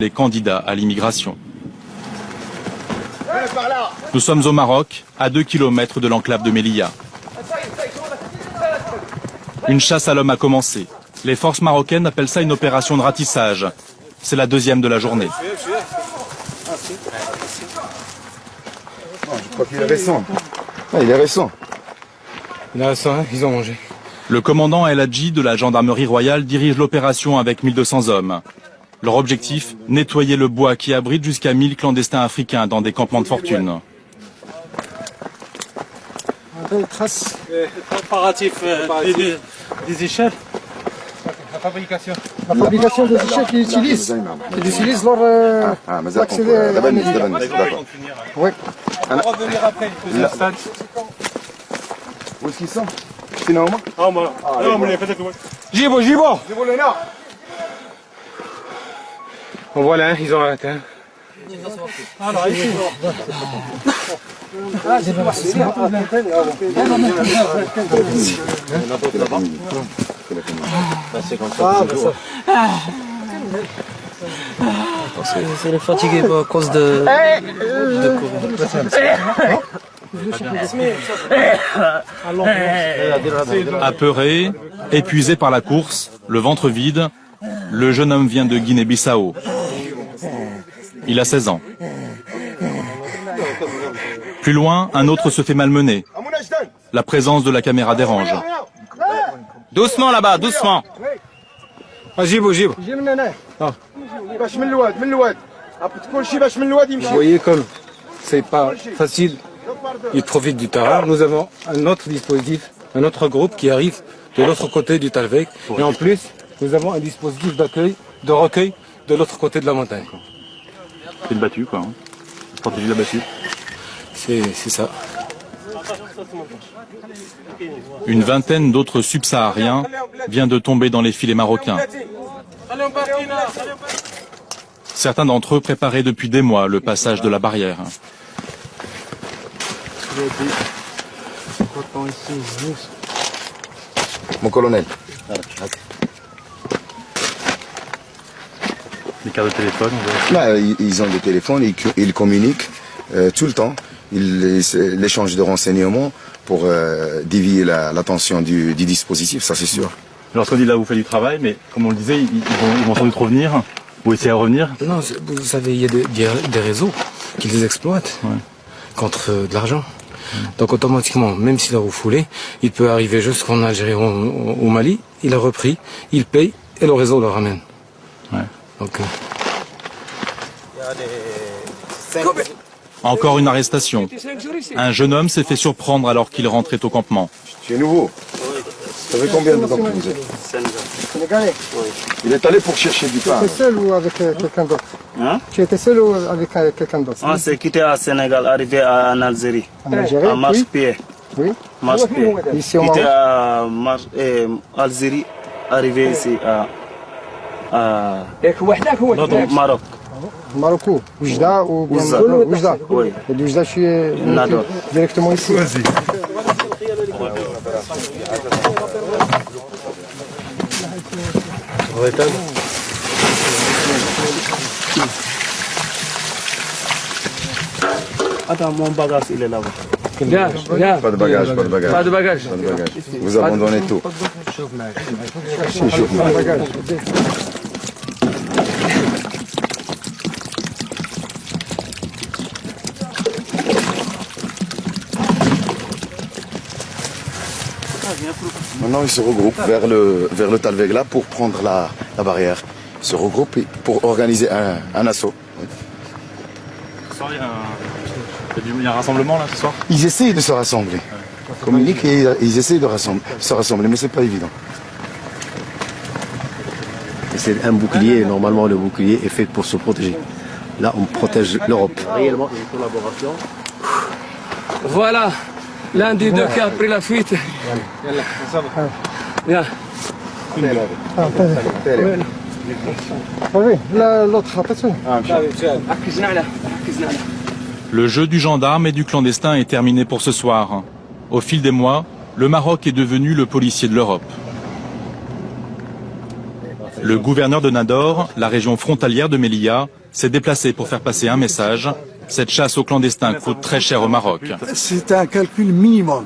les candidats à l'immigration. Nous sommes au Maroc, à 2 km de l'enclave de Melilla. Une chasse à l'homme a commencé. Les forces marocaines appellent ça une opération de ratissage. C'est la deuxième de la journée. Je crois qu'il est récent. Ah, il est récent. Il est récent, hein, ils ont mangé. Le commandant El Hadji de la gendarmerie royale dirige l'opération avec 1200 hommes. Leur objectif, nettoyer le bois qui abrite jusqu'à 1000 clandestins africains dans des campements de fortune. Trace préparatif des échelles. La fabrication. La fabrication des échelles qu'ils utilisent lors d'accéder à la D'accord. Oui. On va revenir après. Où est-ce qu'ils sont? C'est normal. Jibo, Jibo. Bon voilà, ils ont arrêté. Hein. C'est les fatigués à cause de Apeuré, épuisé par la course, le ventre vide, le jeune homme vient de Guinée-Bissau. Il a 16 ans. Plus loin, un autre se fait malmener. La présence de la caméra dérange. Doucement là-bas, doucement. Jibo, Jibo. Vous voyez comme c'est pas facile, ils profitent du terrain. Nous avons un autre dispositif, un autre groupe qui arrive de l'autre côté du Talvec. Et en plus, nous avons un dispositif d'accueil, de recueil de l'autre côté de la montagne. C'est une battue, quoi. Stratégie de la battue. C'est ça. Une vingtaine d'autres subsahariens vient de tomber dans les filets marocains. Certains d'entre eux préparaient depuis des mois le passage de la barrière. Mon colonel. Les cartes de téléphone. Là, ils ont des téléphones, ils communiquent tout le temps. L'échange de renseignements pour dévier l'attention du dispositif, ça c'est sûr. Lorsqu'on dit là, vous faites du travail, mais comme on le disait, ils vont sans doute revenir, ou essayer de revenir. Non, vous savez, il y a des réseaux qui les exploitent contre de l'argent. Donc automatiquement, même s'il a refoulé, il peut arriver jusqu'en Algérie ou au Mali, il a repris, il paye et le réseau le ramène. Ouais. Donc, Encore une arrestation. Un jeune homme s'est fait surprendre alors qu'il rentrait au campement. Tu es nouveau? Ça fait combien de temps que vous êtes? Sénégalais. Il est allé pour chercher du pain. Tu étais seul ou avec quelqu'un d'autre? Hein? Tu étais seul ou avec quelqu'un d'autre? On s'est quitté à Sénégal, arrivé en Algérie. En Algérie? À marche-pied. Oui. Marche-pied. Ici au Quitté Maroc? à Algérie, arrivé ici au Maroc. Maroc où? Oujda ou bien Oujda? Oui. Et d'Oujda, je suis Nador. directement ici. Attends, mon bagage, il est là-bas. Pas de bagage, pas de bagage. pas de bagages. Pas de bagage. Vous abandonnez tout. Maintenant, ils se regroupent vers le Talvegla pour prendre la barrière. Ils se regroupent pour organiser un assaut. Il y a un rassemblement là ce soir? Ils essayent de se rassembler. Ils communiquent et ils essayent de se rassembler, mais c'est pas évident. C'est un bouclier, et normalement le bouclier est fait pour se protéger. Là, on protège l'Europe. Réellement, une collaboration. Voilà, l'un des deux qui a pris la fuite. Viens. Oui, l'autre, attention. Le jeu du gendarme et du clandestin est terminé pour ce soir. Au fil des mois, le Maroc est devenu le policier de l'Europe. Le gouverneur de Nador, la région frontalière de Melilla, s'est déplacé pour faire passer un message. Cette chasse aux clandestins coûte très cher au Maroc. C'est un calcul minimum.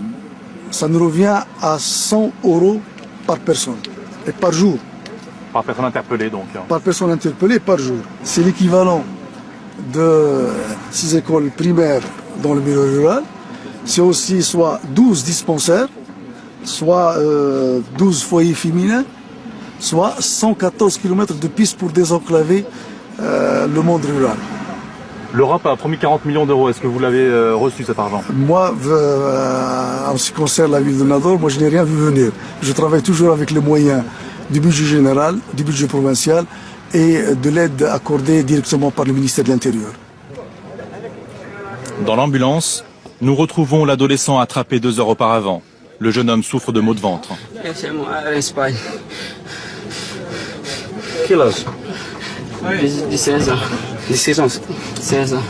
Ça nous revient à 100 € par personne et par jour. Par personne interpellée donc. Par personne interpellée par jour. C'est l'équivalent de 6 écoles primaires dans le milieu rural. C'est aussi soit 12 dispensaires, soit 12 foyers féminins, soit 114 km de pistes pour désenclaver le monde rural. L'Europe a promis 40 millions d'euros. Est-ce que vous l'avez reçu cet argent? Moi, en ce qui concerne la ville de Nador, moi je n'ai rien vu venir. Je travaille toujours avec les moyens du budget général, du budget provincial et de l'aide accordée directement par le ministère de l'Intérieur. Dans l'ambulance, nous retrouvons l'adolescent attrapé 2 heures auparavant. Le jeune homme souffre de maux de ventre. Quel âge? 16 ans. 16 ans. 16 ans.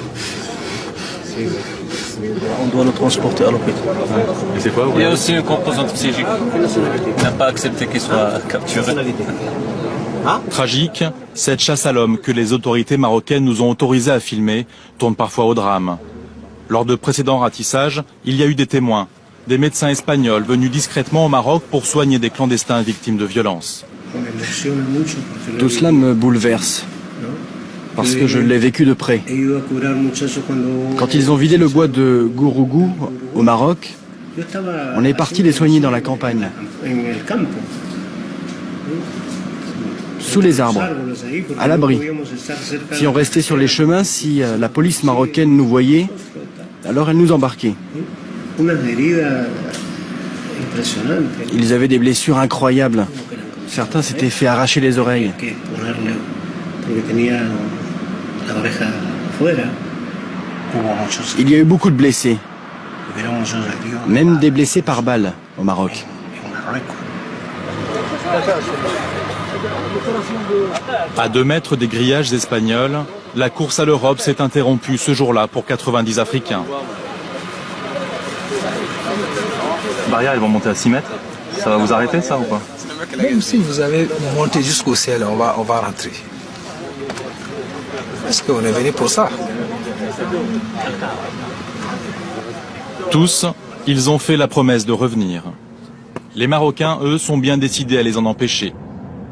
On doit le transporter à l'hôpital. Et c'est quoi? Il y a aussi une composante psychique. Il n'a pas accepté qu'il soit capturé. Tragique, cette chasse à l'homme que les autorités marocaines nous ont autorisé à filmer tourne parfois au drame. Lors de précédents ratissages, il y a eu des témoins, des médecins espagnols venus discrètement au Maroc pour soigner des clandestins victimes de violences. Tout cela me bouleverse, parce que je l'ai vécu de près. Quand ils ont vidé le bois de Gourougou, au Maroc, on est parti les soigner dans la campagne, sous les arbres, à l'abri. Si on restait sur les chemins, si la police marocaine nous voyait, alors elle nous embarquait. Ils avaient des blessures incroyables. Certains s'étaient fait arracher les oreilles. Il y a eu beaucoup de blessés, même des blessés par balle au Maroc. À 2 mètres des grillages espagnols, la course à l'Europe s'est interrompue ce jour-là pour 90 Africains. Barrière, ils vont monter à 6 mètres. Ça va vous arrêter, ça, ou pas? Même si vous avez monté jusqu'au ciel, on va rentrer. Parce qu'on est venu pour ça. Tous, ils ont fait la promesse de revenir. Les Marocains, eux, sont bien décidés à les en empêcher.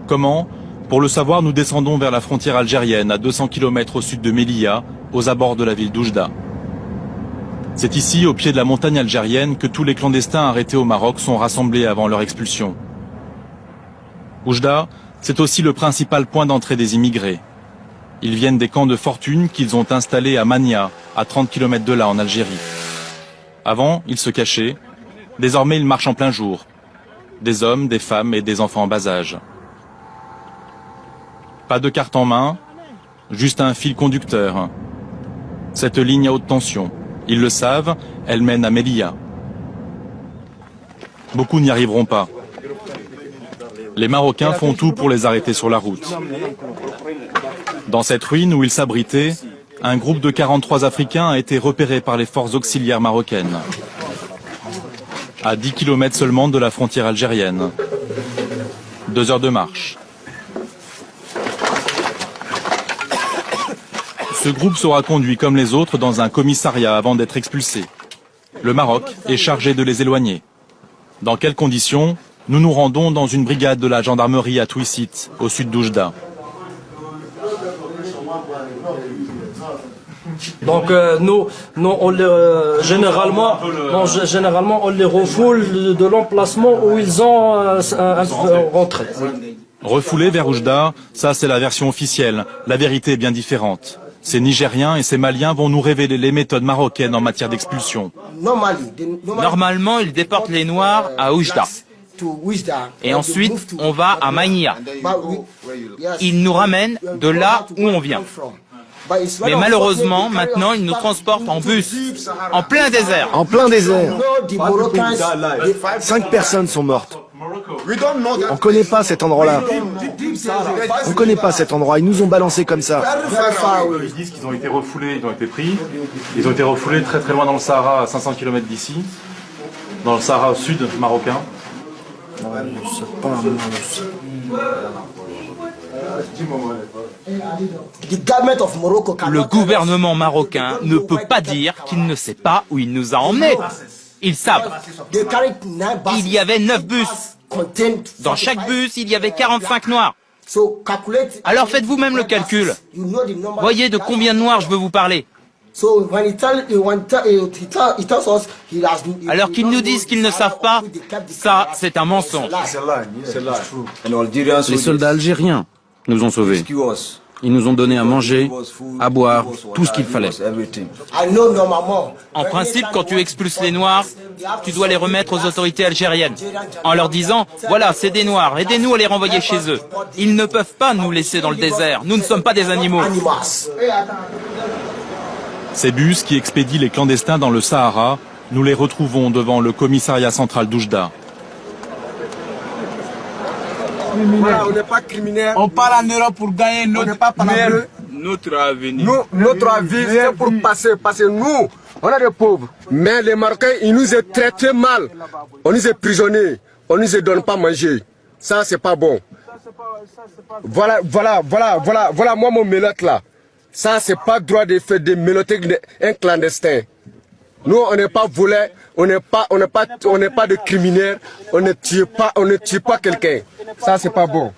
Comment? Pour le savoir, nous descendons vers la frontière algérienne, à 200 km au sud de Melilla, aux abords de la ville d'Oujda. C'est ici, au pied de la montagne algérienne, que tous les clandestins arrêtés au Maroc sont rassemblés avant leur expulsion. Oujda, c'est aussi le principal point d'entrée des immigrés. Ils viennent des camps de fortune qu'ils ont installés à Mania, à 30 km de là, en Algérie. Avant, ils se cachaient. Désormais, ils marchent en plein jour. Des hommes, des femmes et des enfants en bas âge. Pas de carte en main, juste un fil conducteur. Cette ligne à haute tension, ils le savent, elle mène à Melilla. Beaucoup n'y arriveront pas. Les Marocains font tout pour les arrêter sur la route. Dans cette ruine où ils s'abritaient, un groupe de 43 Africains a été repéré par les forces auxiliaires marocaines. À 10 km seulement de la frontière algérienne. 2 heures de marche. Ce groupe sera conduit comme les autres dans un commissariat avant d'être expulsé. Le Maroc est chargé de les éloigner. Dans quelles conditions? Nous nous rendons dans une brigade de la gendarmerie à Touissit, au sud d'Oujda. Donc généralement on les refoule de l'emplacement où ils ont rentré. Refoulés vers Oujda, ça c'est la version officielle. La vérité est bien différente. Ces Nigériens et ces Maliens vont nous révéler les méthodes marocaines en matière d'expulsion. Normalement, ils déportent les Noirs à Oujda. Et ensuite, on va à Mania. Ils nous ramènent de là où on vient. Mais malheureusement, maintenant, ils nous transportent en bus, en plein désert. En plein désert. 5 personnes sont mortes. On ne connaît pas cet endroit-là. On ne connaît pas cet endroit. Ils nous ont balancés comme ça. Ils disent qu'ils ont été refoulés, ils ont été pris. Ils ont été refoulés très très loin dans le Sahara, à 500 km d'ici. Dans le Sahara au sud marocain. Le gouvernement marocain ne peut pas dire qu'il ne sait pas où il nous a emmenés. Ils savent. Il y avait 9 bus. Dans chaque bus, il y avait 45 noirs. Alors faites vous-même le calcul. Voyez de combien de noirs je veux vous parler. Alors qu'ils nous disent qu'ils ne savent pas, ça c'est un mensonge. Les soldats algériens nous ont sauvés. Ils nous ont donné à manger, à boire, tout ce qu'il fallait. En principe, quand tu expulses les Noirs, tu dois les remettre aux autorités algériennes, en leur disant, voilà, c'est des Noirs, aidez-nous à les renvoyer chez eux. Ils ne peuvent pas nous laisser dans le désert, nous ne sommes pas des animaux. Ces bus qui expédient les clandestins dans le Sahara, nous les retrouvons devant le commissariat central d'Oujda. Voilà, on n'est pas criminel. On part en Europe pour gagner notre avenir. Notre avenir, c'est pour passer. Parce que nous, on est des pauvres. Mais les Marocains, ils nous ont traités mal. On nous est prisonniers. On ne nous donne pas à manger. Ça, c'est pas bon. Voilà, moi, mon mélote là. Ça, c'est pas droit de faire des mélotés un clandestin. Nous, on n'est pas volés, on n'est pas de criminels, on ne tue pas quelqu'un. Ça, c'est pas bon.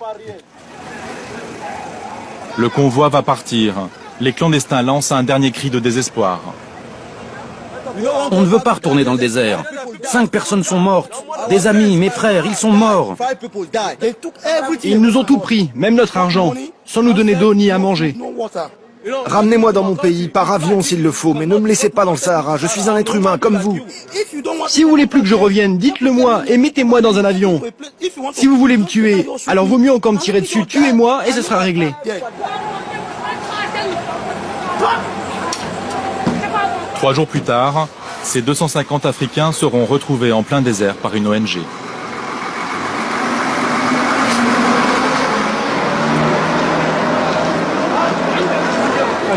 Le convoi va partir. Les clandestins lancent un dernier cri de désespoir. On ne veut pas retourner dans le désert. 5 personnes sont mortes. Des amis, mes frères, ils sont morts. Ils nous ont tout pris, même notre argent, sans nous donner d'eau ni à manger. Ramenez-moi dans mon pays, par avion s'il le faut, mais ne me laissez pas dans le Sahara, je suis un être humain comme vous. Si vous voulez plus que je revienne, dites-le moi et mettez-moi dans un avion. Si vous voulez me tuer, alors vaut mieux encore me tirer dessus, tuez-moi et ce sera réglé. Trois jours plus tard, ces 250 Africains seront retrouvés en plein désert par une ONG.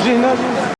J'ai une